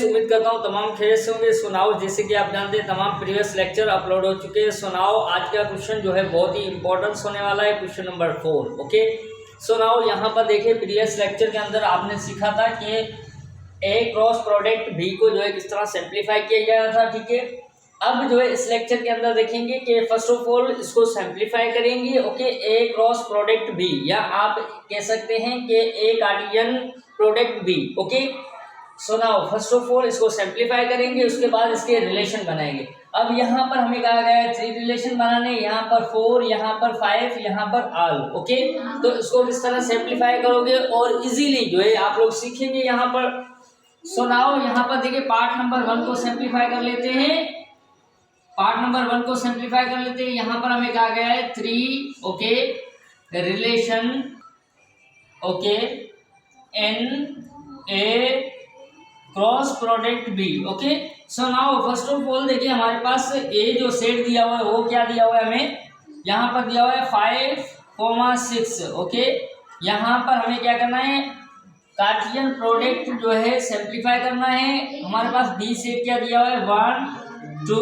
उम्मीद करता हूँ तमाम खैरियत से होंगे। सुनाओ, जैसे कि आप जानते हैं तमाम प्रीवियस लेक्चर अपलोड हो चुके हैं। सुनाओ, आज का क्वेश्चन जो है बहुत ही इंपॉर्टेंट होने वाला है, क्वेश्चन नंबर 4। ओके, सुनाओ, यहाँ पर देखिए प्रीवियस लेक्चर के अंदर आपने सीखा था कि ए क्रॉस प्रोडक्ट बी को जो है किस तरह सिंप्लीफाई किया गया था। ठीक है, अब जो है इस लेक्चर के अंदर देखेंगे कि फर्स्ट ऑफ ऑल इसको सिंप्लीफाई करेंगे। Okay, A cross product B, या आप कह सकते हैं कि A Cartesian product B. Okay, so now first of all इसको सिंप्लीफाई करेंगे, उसके बाद इसके रिलेशन बनाएंगे। अब यहाँ पर हमें कहा गया है 3 रिलेशन बनाने, यहाँ पर 4, यहाँ पर 5, यहाँ पर ऑल। ओके, तो इसको किस तरह सिंप्लीफाई करोगे और इजीली जो है आप लोग सीखेंगे यहाँ पर। सो नाउ यहाँ पर देखिए पार्ट नंबर 1 को सिंप्लीफाई कर लेते हैं। पार्ट नंबर 1 को सिंप्लीफाई कर लेते हैं। यहाँ पर हमें कहा गया है 3 okay relation okay n a cross product B. Okay, so now first of all देखिए हमारे पास ए जो सेट दिया हुआ है वो क्या दिया हुआ है, हमें यहाँ पर दिया हुआ है 5,6। ओके, यहाँ पर हमें क्या करना है, कार्टेशियन प्रोडक्ट जो है सिंप्लीफाई करना है। हमारे पास बी सेट क्या दिया हुआ है 1 2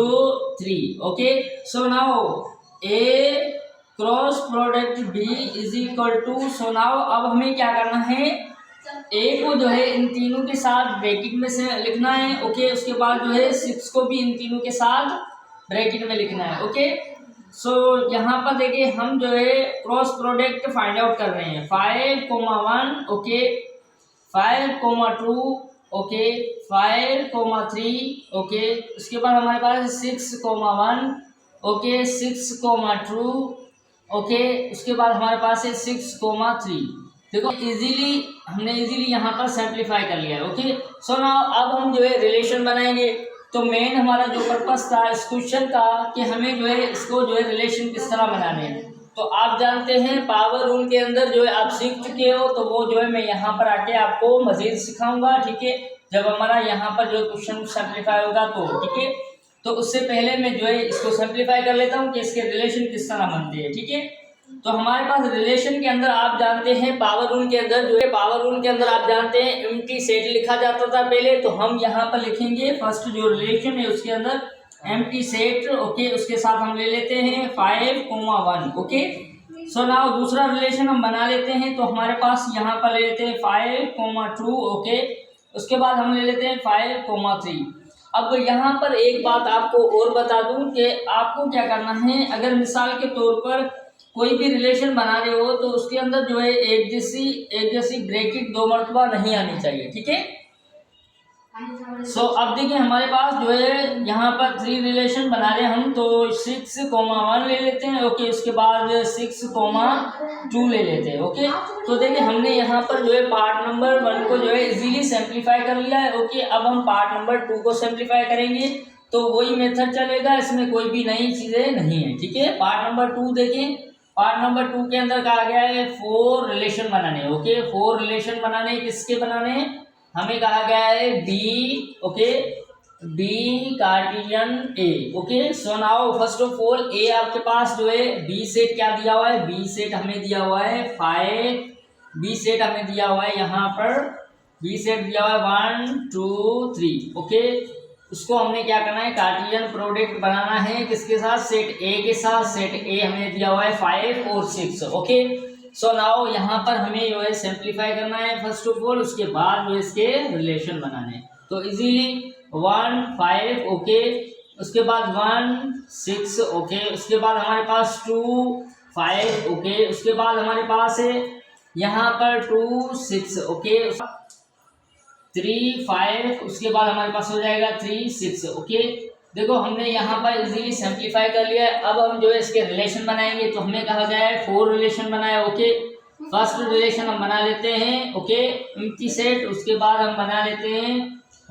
3। Okay, so now a cross product b is equal to, so now अब हमें क्या करना है, ए को जो है इन तीनों के साथ ब्रैकेट में से लिखना है। ओके, उसके बाद जो है 6 को भी इन तीनों के साथ ब्रैकेट में लिखना है। ओके, सो यहाँ पर देखिए हम जो है क्रॉस प्रोडक्ट फाइंड आउट कर रहे हैं 5,1 ओके 5,2 ओके 5,3 ओके, उसके बाद हमारे पास 6,1 ओके 6,2 ओके, उसके बाद हमारे पास है 6,3। देखो हमने इजीली यहाँ पर सिंप्लीफाई कर लिया है। ओके, सो नाउ अब हम जो है रिलेशन बनाएंगे। तो मेन हमारा जो पर्पस था इस क्वेश्चन का कि हमें जो है इसको जो है रिलेशन किस तरह बनाने हैं, तो आप जानते हैं पावर रूल के अंदर जो है आप सीख चुके हो, तो वो जो है मैं यहाँ पर आके आपको मजीद सिखाऊंगा। ठीक है, जब हमारा यहाँ पर जो क्वेश्चन सिंप्लीफाई होगा तो ठीक है, तो उससे पहले मैं जो है इसको सिंप्लीफाई कर लेता हूँ कि इसके रिलेशन किस तरह बनते हैं। ठीक है, तो हमारे पास रिलेशन के अंदर आप जानते हैं पावर रूल के अंदर जो है, पावर रूल के अंदर आप जानते हैं एम्प्टी सेट लिखा जाता था पहले, तो हम यहाँ पर लिखेंगे फर्स्ट जो रिलेशन है उसके अंदर एम्प्टी सेट। ओके, उसके साथ हम ले लेते हैं 5,1 ओके। सो नाउ दूसरा रिलेशन हम बना लेते हैं, तो हमारे पास यहाँ पर ले लेते हैं 5,2 ओके, उसके बाद हम ले लेते हैं 5,3। अब यहाँ पर एक बात आपको और बता दूं कि आपको क्या करना है, अगर मिसाल के तौर पर कोई भी रिलेशन बना रहे हो तो उसके अंदर जो है एक जैसी ब्रैकेट 2 मरतबा नहीं आनी चाहिए। ठीक है, सो अब देखिए हमारे पास जो है यहाँ पर 3 रिलेशन बना रहे हैं हम, तो 6,1 ले लेते हैं। ओके, उसके बाद 6,2 ले लेते हैं। ओके, तो देखिए हमने यहाँ पर जो है पार्ट नंबर 1 को जो है इजीली सिंप्लीफाई कर लिया है। ओके, अब हम पार्ट नंबर 2 को सिंप्लीफाई करेंगे, तो वही मेथड चलेगा, इसमें कोई भी नई चीजें नहीं है। ठीक है, पार्ट नंबर 2 देखें, पार्ट नंबर 2 के अंदर कहा गया है 4 रिलेशन बनाने। ओके, 4 रिलेशन बनाने, किसके बनाने हैं, हमें कहा गया है B okay B Cartesian A. Okay, so now first of all A आपके पास जो है बी सेट क्या दिया हुआ है, बी सेट हमें दिया हुआ है 5, बी सेट हमें दिया हुआ है यहाँ पर बी सेट दिया हुआ है 1 2 3। ओके, उसको हमने क्या करना है, कार्टेशियन प्रोडक्ट बनाना है किसके साथ, सेट ए के साथ। सेट ए हमें दिया हुआ है 5 और 6। ओके, सो नाउ यहाँ पर हमें जो है सिंप्लीफाई करना है फर्स्ट ऑफ ऑल, उसके बाद जो इसके रिलेशन बनाने हैं। तो इजीली 1 5 ओके, उसके बाद 1 6 ओके, उसके बाद हमारे पास 2 5 ओके, उसके बाद हमारे पास है यहाँ पर 2 6 ओके 3 5, उसके बाद हमारे पास हो जाएगा 3 6। ओके, देखो हमने यहाँ पर इजीली सिंप्लीफाई कर लिया है। अब हम जो है इसके रिलेशन बनाएंगे, तो हमें कहा गया है 4 रिलेशन बनाए। ओके, फर्स्ट रिलेशन हम बना लेते हैं ओके एम्प्टी सेट, उसके बाद हम बना लेते हैं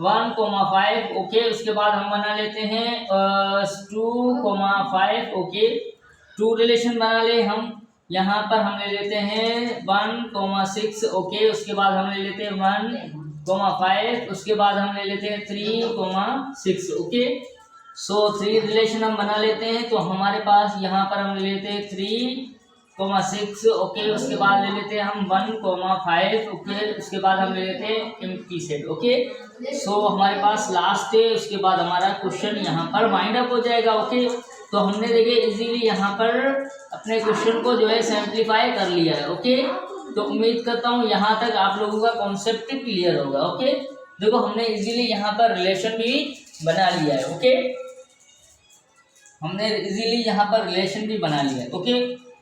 1,5 ओके, उसके बाद हम बना लेते हैं 2,5 ओके, 2 रिलेशन बना ले हम। यहाँ पर हम ले लेते हैं 1,6 ओके, उसके बाद हम ले लेते हैं 1,5, उसके बाद हम ले लेते हैं 3,6 ओके। सो 3 रिलेशन हम बना लेते हैं, तो हमारे पास यहाँ पर हम ले लेते हैं 3 6, ओके। उसके बाद ले लेते हैं हम 1, 5, ओके। उसके बाद हम ले लेते हैं एम्प्टी सेट, ओके। सो हमारे पास लास्ट है, उसके बाद हमारा क्वेश्चन यहाँ पर वाइंड अप हो जाएगा, ओके। तो हमने देखिए इजीली यहाँ पर अपने क्वेश्चन को जो है सिंप्लीफाई कर लिया है, ओके। तो उम्मीद करता हूँ यहाँ तक आप लोगों का कॉन्सेप्ट क्लियर होगा, ओके। देखो हमने इजीली यहाँ पर रिलेशन भी बना लिया है, ओके। हमने इजीली यहाँ पर रिलेशन भी बना लिया है, ओके।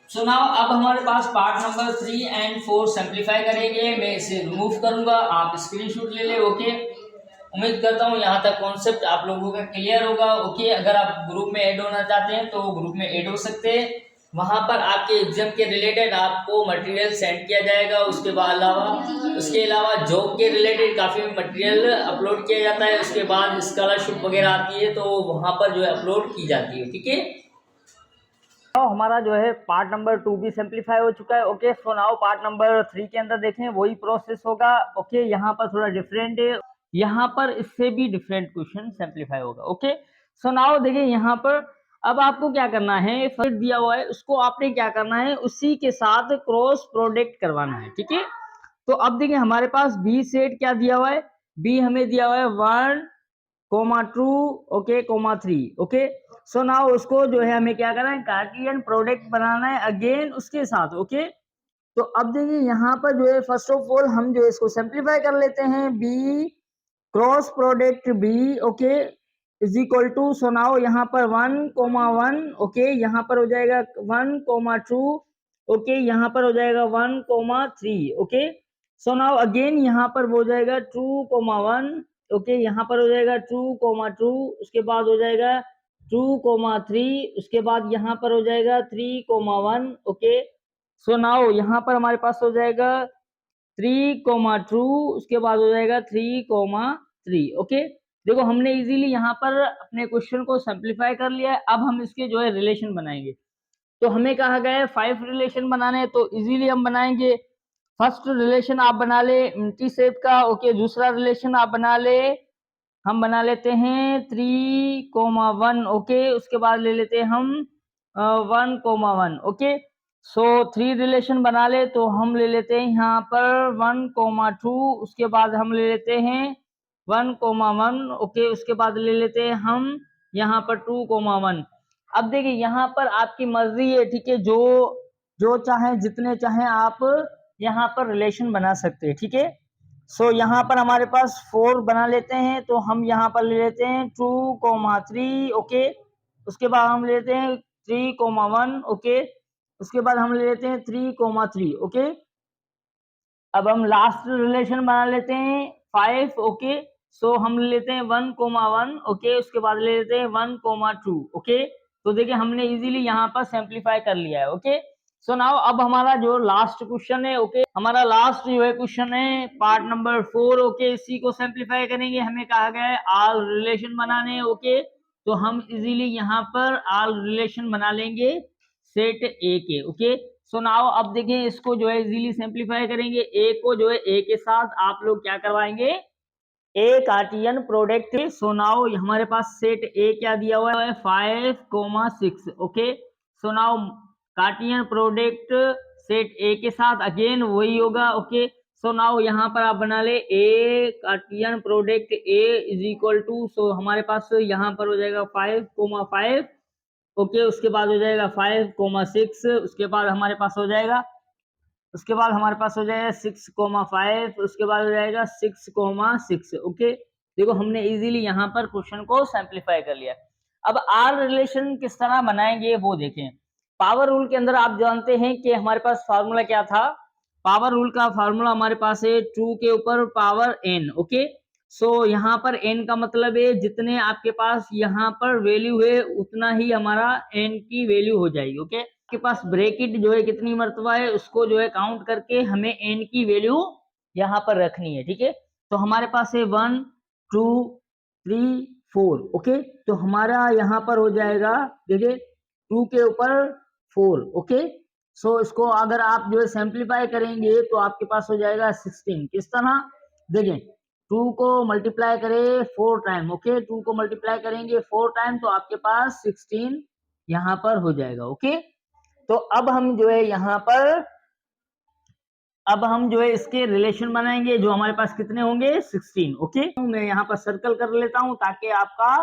सो नाउ अब हमारे पास पार्ट नंबर 3 एंड 4 सिंप्लीफाई करेंगे। मैं इसे रिमूव करूंगा, आप स्क्रीनशॉट ले ले, ओके। उम्मीद करता हूँ यहाँ तक कॉन्सेप्ट आप लोगों का क्लियर होगा, ओके। अगर आप ग्रुप में ऐड होना चाहते हैं तो ग्रुप में ऐड हो सकते हैं। वहाँ पर आपके एग्जाम के रिलेटेड आपको मटेरियल सेंड किया जाएगा। उसके अलावा जॉब के रिलेटेड काफ़ी मटेरियल अपलोड किया जाता है। उसके बाद स्कॉलरशिप वगैरह आती है तो वहाँ पर जो है अपलोड की जाती है, ठीक है। तो हमारा जो है पार्ट नंबर 2 भी सिंप्लीफाई हो चुका है, okay. So now part number 3 के अंदर देखें वही प्रोसेस होगा, ओके। यहाँ पर थोड़ा डिफरेंट है, यहाँ पर इससे भी डिफरेंट क्वेश्चन सिंप्लीफाई होगा, ओके। सो नाउ देखिए यहाँ पर अब आपको क्या करना है, फर्स्ट दिया हुआ है उसको आपने क्या करना है, उसी के साथ क्रॉस प्रोडक्ट करवाना है, ठीक है। तो अब देखिए हमारे पास बी सेट क्या दिया हुआ है, बी हमें दिया हुआ है 1, 2, ओके, 3, ओके। सो नाउ उसको जो है हमें क्या करना है, कार्टेशियन प्रोडक्ट बनाना है अगेन उसके साथ, ओके। तो अब देखिए यहाँ पर जो है फर्स्ट ऑफ ऑल हम जो है इसको सिंप्लीफाई कर लेते हैं, b cross product B, okay, is equal to, so now यहाँ पर 1, 1, ओके, यहाँ पर हो जाएगा 1, 2, ओके, यहाँ पर हो जाएगा 1, 3, ओके। सो नाउ अगेन यहाँ पर हो जाएगा 2, 1, ओके, यहाँ पर हो जाएगा 2, 2, उसके बाद हो जाएगा 2, 3, उसके बाद यहाँ पर हो जाएगा 3, 1, ओके। सो नाउ यहाँ पर हमारे पास हो जाएगा 3, 2, उसके बाद हो जाएगा 3, 3, ओके। देखो हमने इजीली यहाँ पर अपने क्वेश्चन को सिंप्लीफाई कर लिया है। अब हम इसके जो है रिलेशन बनाएंगे। तो हमें कहा गया है 5 रिलेशन बनाने हैं, तो इजीली हम बनाएंगे। फर्स्ट रिलेशन आप बना ले एम्प्टी सेट का, ओके। दूसरा रिलेशन आप बना ले, हम बना लेते हैं 3, 1, ओके। उसके बाद ले लेते हैं हम 1, 1, ओके। सो 3 रिलेशन बना ले तो हम ले लेते हैं यहाँ पर 1, 2, उसके बाद हम ले लेते हैं 1, 1, ओके। उसके बाद ले लेते हैं हम यहाँ पर 2, 1। अब देखिए यहाँ पर आपकी मर्जी है, ठीक है, जो जो चाहे जितने चाहे आप यहाँ पर रिलेशन बना सकते हैं, ठीक है। सो यहाँ पर हमारे पास 4 बना लेते हैं, तो हम यहाँ पर ले लेते हैं 2, 3, ओके। उसके बाद हम ले लेते हैं 3, 1, ओके। उसके बाद हम ले लेते हैं 3, 3, ओके। अब हम लास्ट रिलेशन बना लेते हैं 5, ओके। सो हम ले लेते हैं 1, 1, ओके। उसके बाद ले लेते हैं 1, 2, ओके। तो देखिए हमने इजीली यहाँ पर सिंप्लीफाई कर लिया है, ओके। सो नाउ अब हमारा जो लास्ट क्वेश्चन है, ओके, हमारा लास्ट जो है क्वेश्चन है पार्ट नंबर 4, ओके। इसी को सिंप्लीफाई करेंगे। हमें कहा गया है ऑल रिलेशन बनाने, ओके। तो हम इजीली यहाँ पर ऑल रिलेशन बना लेंगे सेट ए के, ओके। सो नाउ अब देखिए इसको जो है इजीली सिंप्लीफाई करेंगे। ए को जो है ए के साथ आप लोग क्या करवाएंगे, ए कार्टियन प्रोडक्ट। सो नाउ हमारे पास सेट ए क्या दिया हुआ है, 5, 6, okay. So now Cartesian product set A के साथ अगेन वही होगा, ओके। सो नाउ यहाँ पर आप बना ले A Cartesian product A is equal to, so हमारे पास यहाँ पर हो जाएगा 5, 5, ओके। उसके बाद हो जाएगा 5, 6, उसके बाद हमारे पास हो जाएगा 6, 5, उसके बाद हो जाएगा 6, 6, ओके। देखो हमने इजीली यहाँ पर क्वेश्चन को सिंप्लीफाई कर लिया। अब आर रिलेशन किस तरह बनाएंगे वो देखें। पावर रूल के अंदर आप जानते हैं कि हमारे पास फार्मूला क्या था, पावर रूल का फार्मूला हमारे पास है 2 के ऊपर पावर n, ओके। सो यहाँ पर n का मतलब है जितने आपके पास यहाँ पर वैल्यू है उतना ही हमारा n की वैल्यू हो जाएगी, ओके। आपके पास ब्रैकेट जो है कितनी मर्तबा है उसको जो है काउंट करके हमें n की वैल्यू यहाँ पर रखनी है, ठीक है। तो हमारे पास है 1, 2, 3, 4, ओके। तो हमारा यहाँ पर हो जाएगा देखिए 2 के ऊपर 4, ओके। सो इसको अगर आप जो है सिंप्लीफाई करेंगे तो आपके पास हो जाएगा 16। किस तरह देखें, 2 को मल्टीप्लाई करें 4 टाइम, ओके। 2 को मल्टीप्लाई करेंगे 4 टाइम तो आपके पास 16 यहाँ पर हो जाएगा, ओके। तो अब हम जो है यहाँ पर इसके रिलेशन बनाएंगे, जो हमारे पास कितने होंगे 16। ओके, मैं यहाँ पर सर्कल कर लेता हूँ ताकि आपका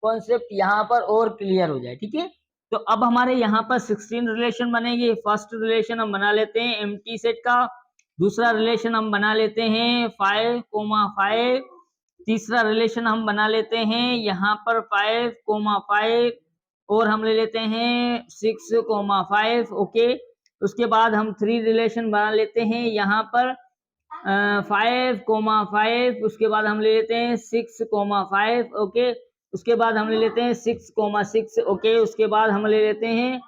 कॉन्सेप्ट यहाँ पर और क्लियर हो जाए। ठीक है, तो अब हमारे यहाँ पर 16 रिलेशन बनेंगे। फर्स्ट रिलेशन हम बना लेते हैं एम्प्टी सेट का, दूसरा रिलेशन हम बना लेते हैं 5,5, तीसरा रिलेशन हम बना लेते हैं यहाँ पर 5,5 और हम ले लेते हैं 6,5। ओके, उसके बाद हम 3 रिलेशन बना लेते हैं यहाँ पर 5,5, उसके बाद हम ले लेते हैं 6,5। ओके, उसके बाद हम ले लेते हैं 6,6। ओके, उसके बाद हम ले लेते हैं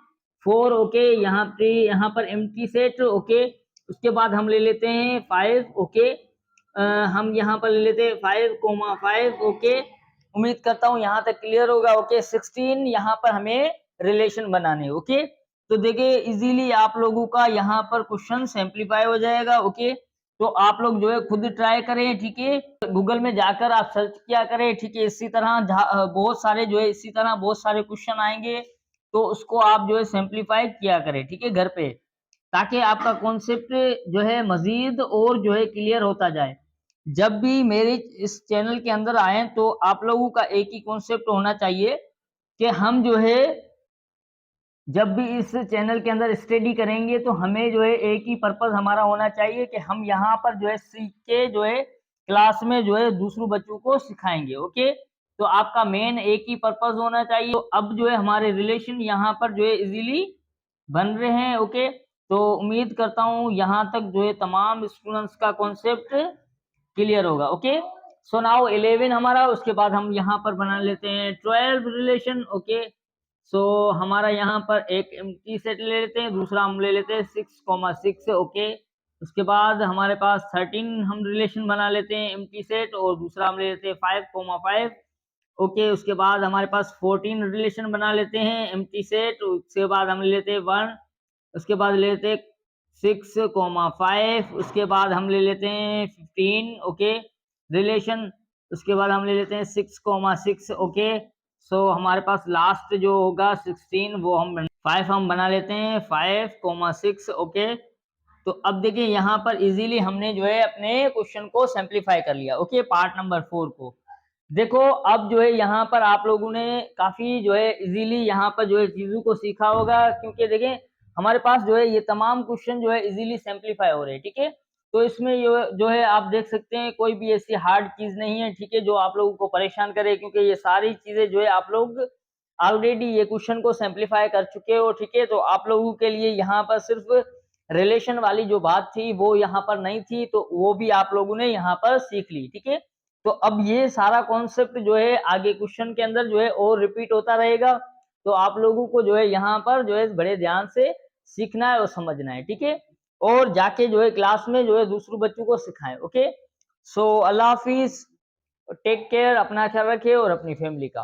4। ओके, यहाँ पर एम्प्टी सेट। ओके, उसके बाद हम ले लेते हैं 5। ओके, हम यहाँ पर ले लेते हैं 5,5। ओके, उम्मीद करता हूँ यहाँ तक क्लियर होगा। ओके, 16 यहाँ पर हमें रिलेशन बनाने। ओके, तो देखिए इजीली आप लोगों का यहाँ पर क्वेश्चन सिंप्लीफाई हो जाएगा। ओके, तो आप लोग जो है खुद ट्राई करें। ठीक है, गूगल में जाकर आप सर्च किया करें। ठीक है, इसी तरह बहुत सारे जो है इसी तरह बहुत सारे क्वेश्चन आएंगे, तो उसको आप जो है सिंप्लीफाई किया करें। ठीक है, घर पे, ताकि आपका कॉन्सेप्ट जो है मजीद और जो है क्लियर होता जाए। जब भी मेरे इस चैनल के अंदर आए तो आप लोगों का एक ही कॉन्सेप्ट होना चाहिए कि हम जो है जब भी इस चैनल के अंदर स्टडी करेंगे तो हमें जो है एक ही पर्पस हमारा होना चाहिए कि हम यहाँ पर जो है सीख के जो है क्लास में जो है दूसरों बच्चों को सिखाएंगे। ओके, तो आपका मेन एक ही पर्पस होना चाहिए। तो अब जो है हमारे रिलेशन यहाँ पर जो है इजीली बन रहे हैं। ओके, तो उम्मीद करता हूँ यहाँ तक जो है तमाम स्टूडेंट्स का कॉन्सेप्ट क्लियर होगा। ओके, सो नाउ 11 हमारा, उसके बाद हम यहाँ पर बना लेते हैं 12 रिलेशन। ओके, सो हमारा यहाँ पर एक एम्प्टी सेट ले लेते हैं, दूसरा हम ले लेते हैं 6,6। ओके, उसके बाद हमारे पास 13 हम रिलेशन बना लेते हैं एम्प्टी सेट, और दूसरा हम ले लेते हैं 5,5। ओके, उसके बाद हमारे पास 14 रिलेशन बना लेते हैं एम्प्टी सेट, उसके बाद हम ले लेते हैं 1, उसके बाद ले लेते हैं 6,5, उसके बाद हम ले लेते हैं 15। ओके, रिलेशन, उसके बाद हम ले लेते हैं 6,6। ओके, सो हमारे पास लास्ट जो होगा 16, वो हम 5 हम बना लेते हैं 5,6। ओके, तो अब देखिए यहाँ पर इजीली हमने जो है अपने क्वेश्चन को सिंप्लीफाई कर लिया। ओके, पार्ट नंबर 4 को देखो। अब जो है यहाँ पर आप लोगों ने काफी जो है इजीली यहाँ पर जो है चीजों को सीखा होगा, क्योंकि देखें हमारे पास जो है ये तमाम क्वेश्चन जो है इजीली सिंप्लीफाई हो रहे हैं। ठीक है, तो इसमें जो है आप देख सकते हैं कोई भी ऐसी हार्ड चीज नहीं है। ठीक है, जो आप लोगों को परेशान करे, क्योंकि ये सारी चीजें जो है आप लोग ऑलरेडी ये क्वेश्चन को सिंप्लीफाई कर चुके हो। ठीक है, तो आप लोगों के लिए यहाँ पर सिर्फ रिलेशन वाली जो बात थी वो यहाँ पर नहीं थी, तो वो भी आप लोगों ने यहाँ पर सीख ली। ठीक है, तो अब ये सारा कॉन्सेप्ट जो है आगे क्वेश्चन के अंदर जो है और रिपीट होता रहेगा, तो आप लोगों को जो है यहाँ पर जो है बड़े ध्यान से सीखना है और समझना है। ठीक है, और जाके जो है क्लास में जो है दूसरों बच्चों को सिखाएं। ओके, सो अल्लाह हाफिज, टेक केयर, अपना ख्याल रखिए और अपनी फैमिली का।